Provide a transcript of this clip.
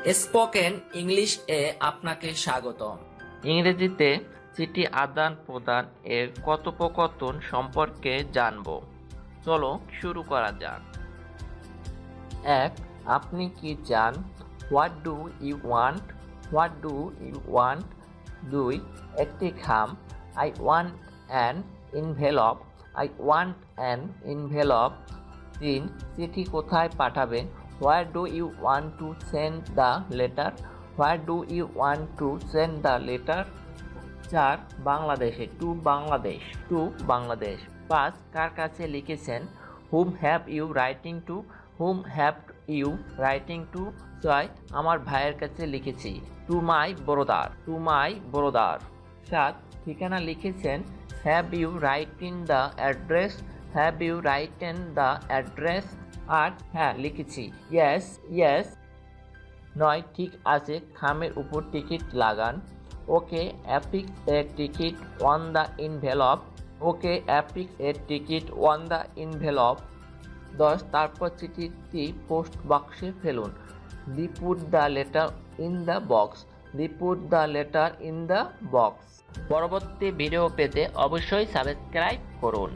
Spoken English এ আপনাকে স্বাগতম। ইংরেজিতে চিঠি আদান প্রদান এর কথোপকথন সম্পর্কে জানব। চলো শুরু করা যাক। 1. আপনি কি চান? What do you want? What do you want? 2. একটি খাম। I want an envelope. I want an envelope. 3. চিঠি কোথায় পাঠাবেন? Where do you want to send the letter? Where do you want to send the letter? 4. বাংলাদেশে to Bangladesh. To Bangladesh. 5. কার কাছে লিখেছেন? Whom have you writing to? Whom have you writing to? 6. আমার ভাইয়ের কাছে লিখেছি। To my ব্রদার। To my brother. 7. ঠিকানা লিখেছেন। Have you writing the address? Have you written the address? 8. হ্যাঁ লিখেছি। Yes yes. 9. ঠিক আছে, খামের উপর টিকিট লাগান। Okay affix a ticket on the envelope. Okay affix a ticket on the envelope. 10. তারপর চিঠিটি পোস্ট বক্সে ফেলুন। The put the letter in the box. The put the letter in the box. পরবর্তী ভিডিও পেতে অবশ্যই subscribe করুন।